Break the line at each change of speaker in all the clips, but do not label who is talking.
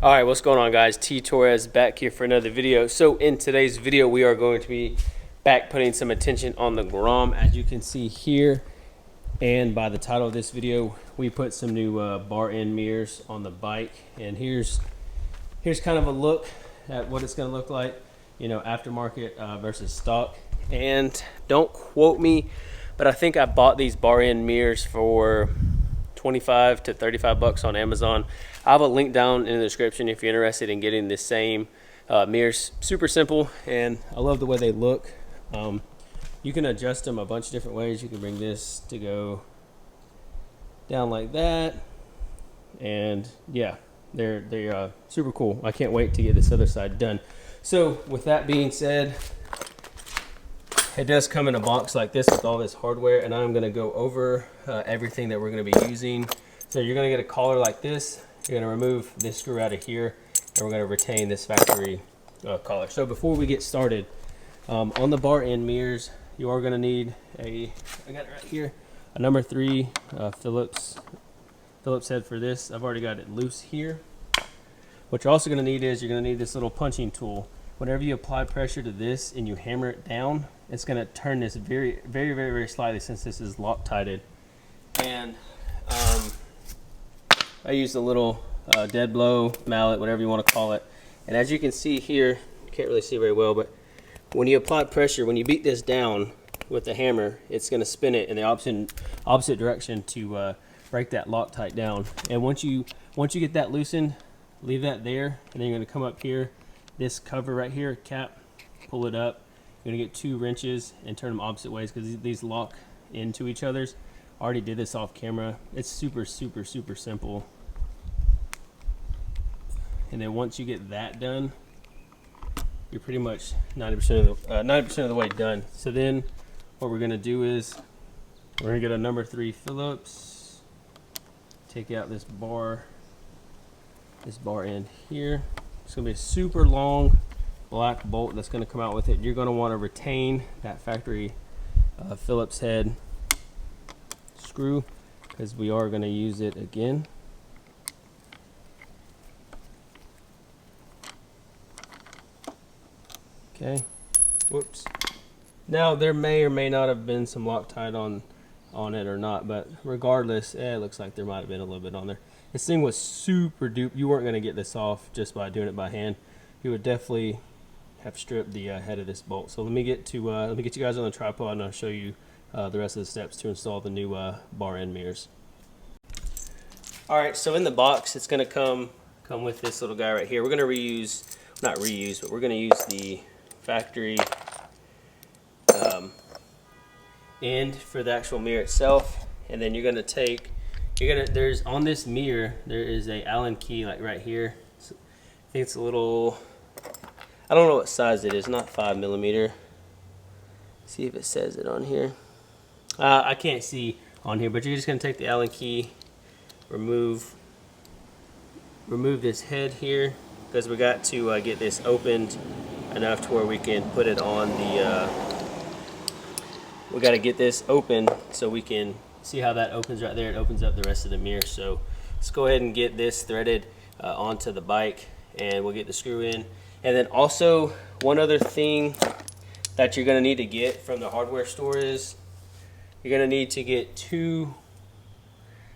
Alright, what's going on, guys? TTorres back here for another video. So in today's video we are going to be back putting some attention on the Grom. As you can see here and by the title of this video, we put some new bar end mirrors on the bike, and here's kind of a look at what it's going to look like, you know, aftermarket versus stock. And don't quote me, but I think I bought these bar end mirrors for 25 to 35 bucks on Amazon. I have a link down in the description if you're interested in getting the same mirrors. Super simple, and I love the way they look. You can adjust them a bunch of different ways. You can bring this to go down like that, and yeah, they're super cool. I can't wait to get this other side done. So with that being said, it does come in a box like this with all this hardware, and I'm going to go over everything that we're going to be using. So you're going to get a collar like this. You're going to remove this screw out of here, and we're going to retain this factory collar. So before we get started, on the bar end mirrors, you are going to need I got it right here, a number 3 Phillips head for this. I've already got it loose here. What you're also going to need is you're going to need this little punching tool. Whenever you apply pressure to this and you hammer it down, it's going to turn this very slightly, since this is Loctited. And I use a little dead blow mallet, whatever you want to call it. And as you can see here, you can't really see very well, but when you apply pressure, when you beat this down with the hammer, it's going to spin it in the opposite direction to break that Loctite down. And once you get that loosened, leave that there, and then you're going to come up here, this cover right here, cap, pull it up. You're going to get 2 wrenches and turn them opposite ways, because these lock into each other's. I already did this off camera. It's super simple. And then once you get that done, you're pretty much 90% of the way done. So then what we're going to do is we're going to get a number 3 Phillips, take out this bar end here. It's going to be a super long black bolt that's going to come out with it. You're going to want to retain that factory Phillips head screw, because we are going to use it again. Okay, whoops. Now there may or may not have been some Loctite on it or not, but regardless, it looks like there might have been a little bit on there. This thing was super dupe. You weren't going to get this off just by doing it by hand. You would definitely have stripped the head of this bolt. So let me get you guys on the tripod, and I'll show you the rest of the steps to install the new bar end mirrors. All right, so in the box, it's going to come with this little guy right here. We're going to not reuse, but we're going to use the factory end for the actual mirror itself. And then you're going to take, there's on this mirror, there is a Allen key like right here. So I think it's a little, I don't know what size it is, not 5mm. See if it says it on here. I can't see on here, but you're just going to take the Allen key, remove this head here, because we got to get this opened enough to where we can put it on the, we got to get this open so we can see how that opens right there. It opens up the rest of the mirror. So let's go ahead and get this threaded onto the bike, and we'll get the screw in. And then also, one other thing that you're going to need to get from the hardware store is you're going to need to get 2,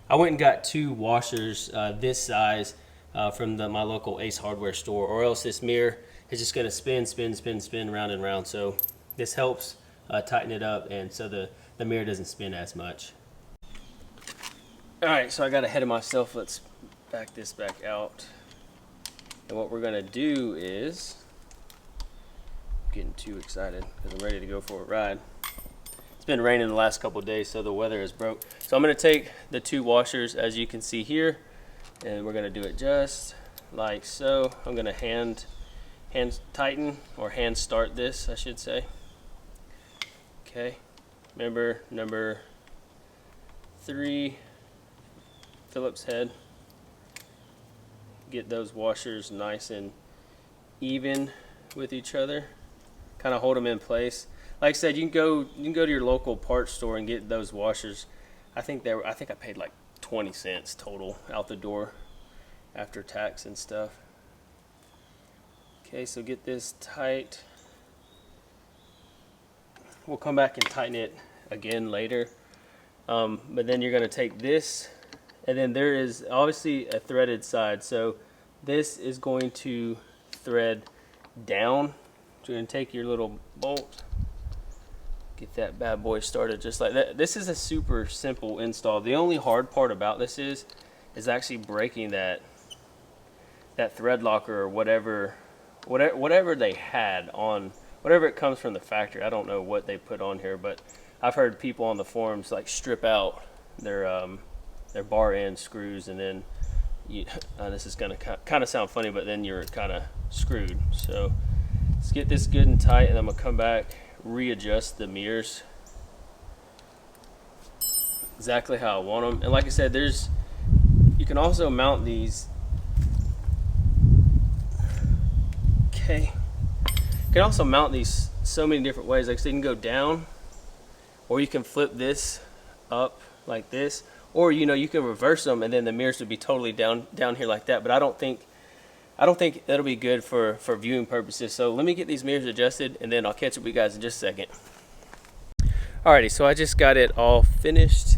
I went and got 2 washers this size from my local Ace hardware store, or else this mirror is just going to spin round and round. So this helps tighten it up, and so the mirror doesn't spin as much. Alright, so I got ahead of myself. Let's back this back out. And what we're going to do is, I'm getting too excited because I'm ready to go for a ride. It's been raining the last couple of days, so the weather is broke. So I'm going to take the 2 washers, as you can see here, and we're going to do it just like so. I'm going to hand tighten, or hand start this, I should say. Okay, remember number 3 Phillips head. Get those washers nice and even with each other. Kind of hold them in place. Like I said, you can go to your local parts store and get those washers. I think I paid like 20 cents total out the door after tax and stuff. Okay, so get this tight. We'll come back and tighten it again later. But then you're gonna take this, and then there is obviously a threaded side. So this is going to thread down. So you're gonna take your little bolt, get that bad boy started just like that. This is a super simple install. The only hard part about this is actually breaking that thread locker or whatever they had on, whatever it comes from the factory. I don't know what they put on here, but I've heard people on the forums like strip out their bar end screws, and then this is gonna kind of sound funny, but then you're kind of screwed. So let's get this good and tight, and I'm gonna come back, readjust the mirrors exactly how I want them. And like I said, you can also mount these. Okay, you can also mount these so many different ways. Like, so you can go down, or you can flip this up like this, or you can reverse them, and then the mirrors would be totally down here like that. But I don't think that'll be good for viewing purposes. So let me get these mirrors adjusted, and then I'll catch up with you guys in just a second. Alrighty, so I just got it all finished.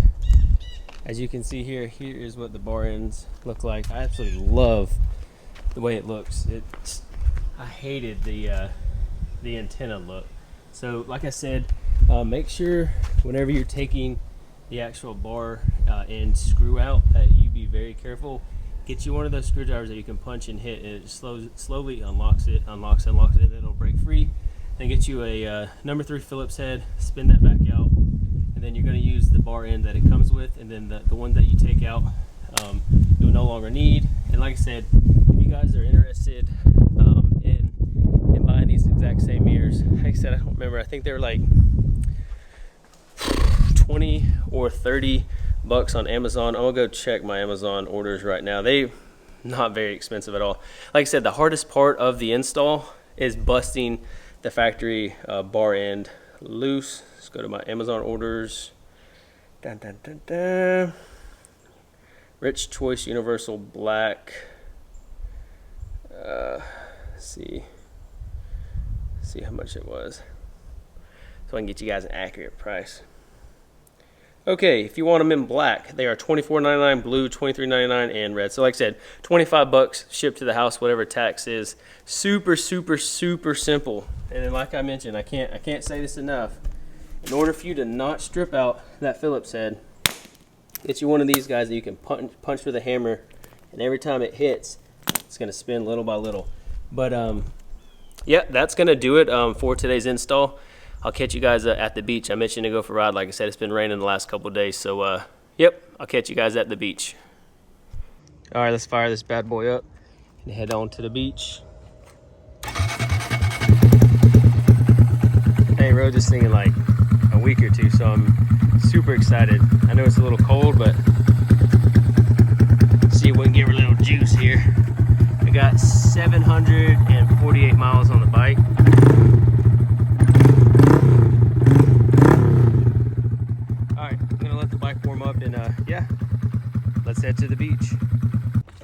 As you can see here is what the bar ends look like. I absolutely love the way it looks. I hated the antenna look. So like I said, make sure whenever you're taking the actual bar end screw out that you be very careful. Get you one of those screwdrivers that you can punch and hit, and it slowly unlocks it, unlocks it, and then it'll break free. Then get you a number 3 Phillips head, spin that back out, and then you're going to use the bar end that it comes with, and then the one that you take out you'll no longer need. And like I said, if you guys are interested in buying these exact same mirrors, like I said, I don't remember, I think they were like 20 or 30 bucks on Amazon. I'm gonna go check my Amazon orders right now. They not very expensive at all. Like I said, the hardest part of the install is busting the factory bar end loose. Let's go to my Amazon orders. Dun, dun, dun, dun. Rich Choice Universal Black. See how much it was, so I can get you guys an accurate price. Okay, if you want them in black, they are $24.99, blue $23.99, and red. So like I said, 25 bucks shipped to the house, whatever tax is. Super simple. And then like I mentioned, I can't say this enough. In order for you to not strip out that Phillips head, get you one of these guys that you can punch with a hammer, and every time it hits, it's gonna spin little by little. But yeah, that's gonna do it for today's install. I'll catch you guys at the beach. I mentioned to go for a ride. Like I said, it's been raining the last couple of days. So, yep, I'll catch you guys at the beach. All right, let's fire this bad boy up and head on to the beach. I rode this thing in like a week or two, so I'm super excited. I know it's a little cold, but see if we can give her a little juice here. I got 748 miles on the bike. Warm up, and yeah, let's head to the beach.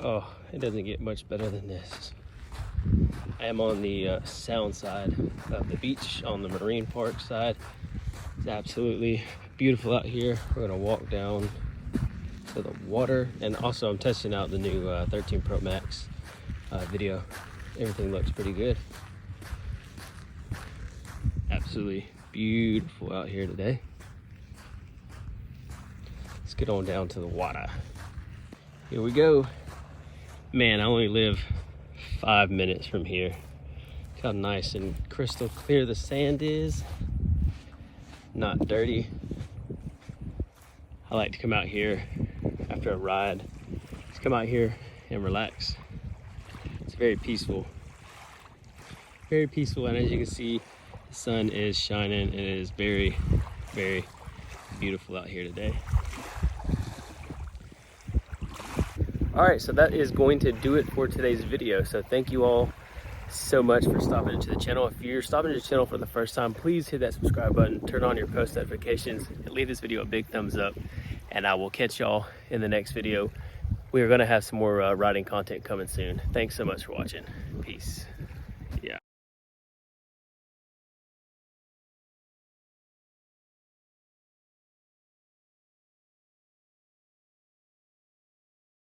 Oh, it doesn't get much better than this. I am on the sound side of the beach, on the marine park side. It's absolutely beautiful out here. We're gonna walk down to the water, and also I'm testing out the new 13 Pro Max video. Everything looks pretty good. Absolutely beautiful out here today. Let's get on down to the water. Here we go. Man, I only live 5 minutes from here. Look how nice and crystal clear the sand is. Not dirty. I like to come out here after a ride. Just come out here and relax. It's very peaceful. Very peaceful, and as you can see, the sun is shining, and it is very beautiful out here today. Alright, so that is going to do it for today's video. So thank you all so much for stopping into the channel. If you're stopping into the channel for the first time, please hit that subscribe button, turn on your post notifications, and leave this video a big thumbs up. And I will catch y'all in the next video. We are going to have some more riding content coming soon. Thanks so much for watching. Peace. Yeah.